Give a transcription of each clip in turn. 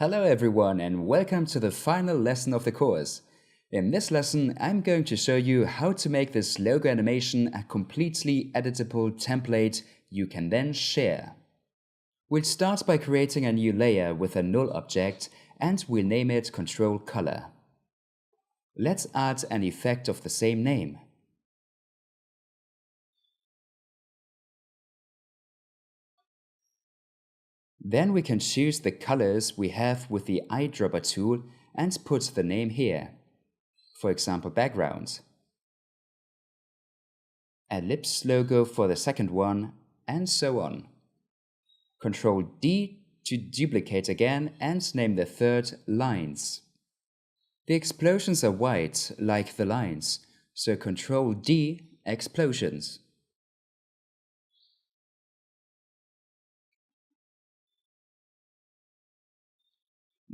Hello everyone and welcome to the final lesson of the course. In this lesson, I'm going to show you how to make this logo animation a completely editable template you can then share. We'll start by creating a new layer with a null object and we'll name it Control Color. Let's add an effect of the same name. Then we can choose the colors we have with the eyedropper tool and put the name here. For example, background. Ellipse logo for the second one, and so on. Ctrl D to duplicate again and name the third lines. The explosions are white, like the lines, so Ctrl D, explosions.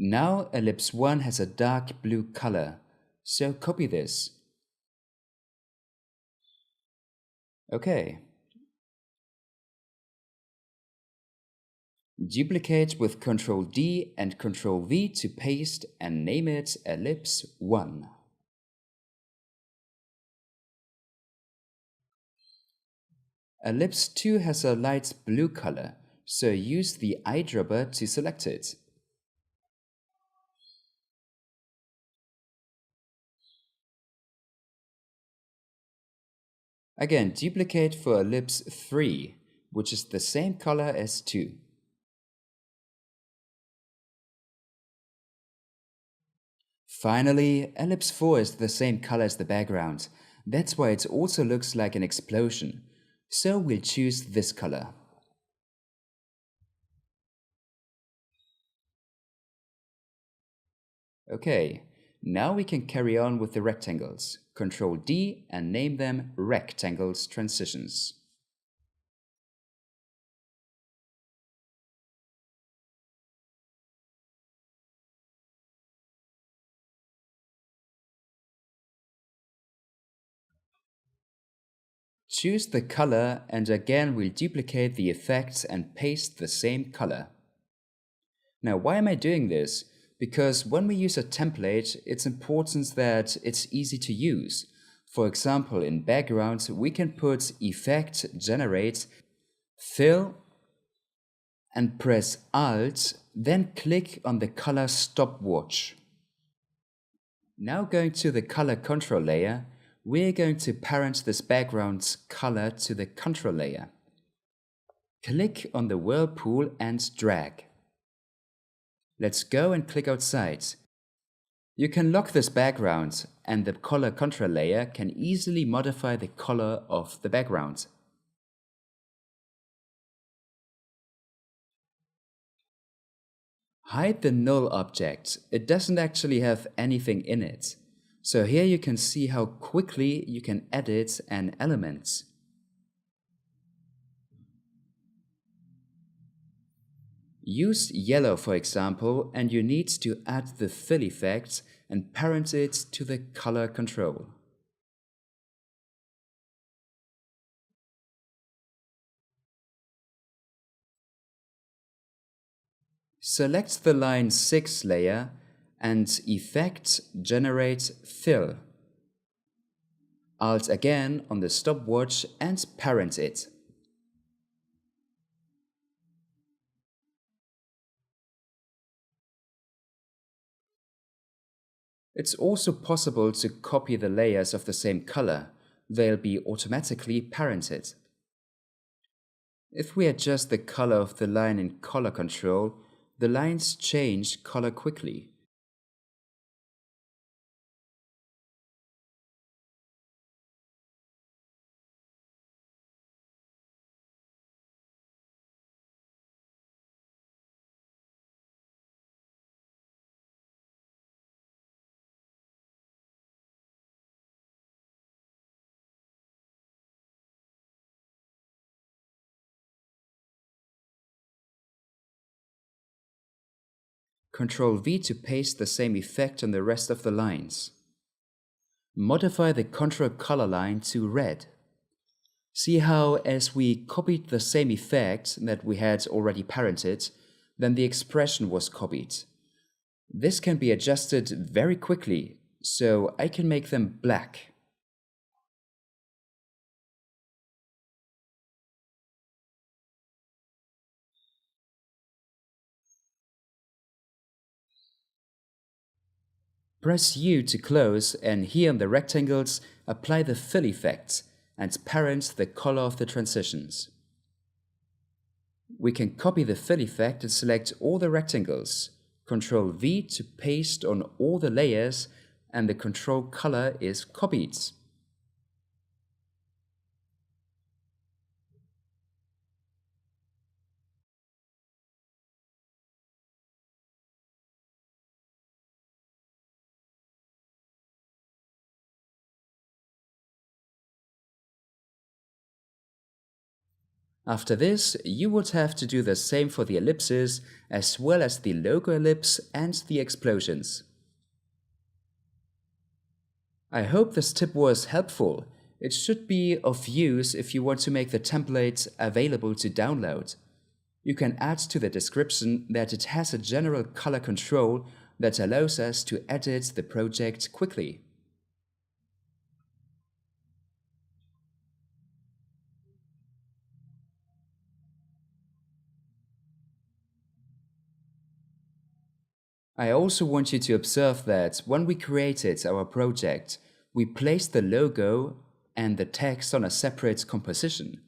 Now ellipse 1 has a dark blue color, so copy this. OK. Duplicate with Ctrl D and Ctrl V to paste and name it ellipse 1. Ellipse 2 has a light blue color, so use the eyedropper to select it. Again, duplicate for ellipse 3, which is the same color as 2. Finally, ellipse 4 is the same color as the background. That's why it also looks like an explosion. So we'll choose this color. OK, now we can carry on with the rectangles. Ctrl D and name them Rectangles Transitions. Choose the color and again we'll duplicate the effects and paste the same color. Now why am I doing this? Because when we use a template, it's important that it's easy to use. For example, in background, we can put Effect, Generate, Fill, and press Alt, then click on the color stopwatch. Now going to the color control layer, we're going to parent this background's color to the control layer. Click on the whirlpool and drag. Let's go and click outside. You can lock this background and the color control layer can easily modify the color of the background. Hide the null object. It doesn't actually have anything in it. So here you can see how quickly you can edit an element. Use yellow for example and you need to add the fill effect and parent it to the color control. Select the line 6 layer and Effect, Generate, Fill. Alt again on the stopwatch and parent it. It's also possible to copy the layers of the same color. They'll be automatically parented. If we adjust the color of the line in color control, the lines change color quickly. Ctrl V to paste the same effect on the rest of the lines. Modify the control color line to red. See how as we copied the same effect that we had already parented, then the expression was copied. This can be adjusted very quickly, so I can make them black. Press U to close, and here on the rectangles, apply the fill effect and parent the color of the transitions. We can copy the fill effect and select all the rectangles. Ctrl V to paste on all the layers, and the control color is copied. After this, you would have to do the same for the ellipses, as well as the logo ellipse and the explosions. I hope this tip was helpful. It should be of use if you want to make the template available to download. You can add to the description that it has a general color control that allows us to edit the project quickly. I also want you to observe that when we created our project, we placed the logo and the text on a separate composition.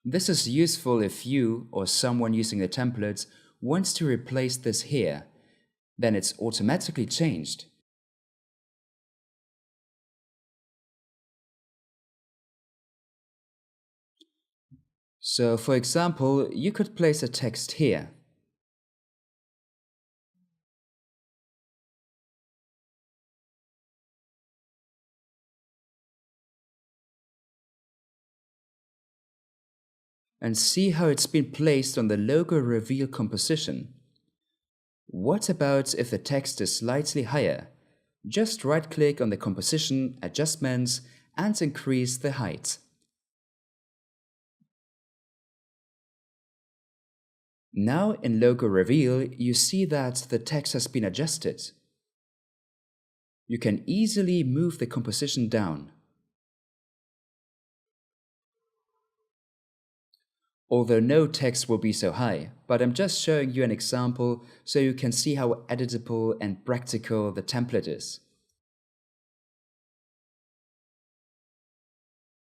This is useful if you or someone using the template wants to replace this here. Then it's automatically changed. So, for example, you could place a text here. And see how it's been placed on the logo reveal composition. What about if the text is slightly higher? Just right-click on the composition, adjustments, and increase the height. Now in logo reveal, you see that the text has been adjusted. You can easily move the composition down. Although no text will be so high, but I'm just showing you an example so you can see how editable and practical the template is.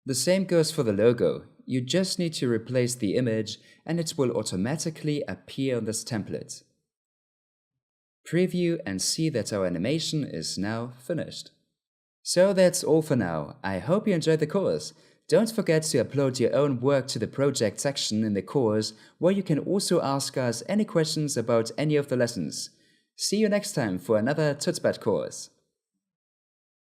The same goes for the logo. You just need to replace the image and it will automatically appear on this template. Preview and see that our animation is now finished. So that's all for now. I hope you enjoyed the course. Don't forget to upload your own work to the project section in the course, where you can also ask us any questions about any of the lessons. See you next time for another Tutsbat course.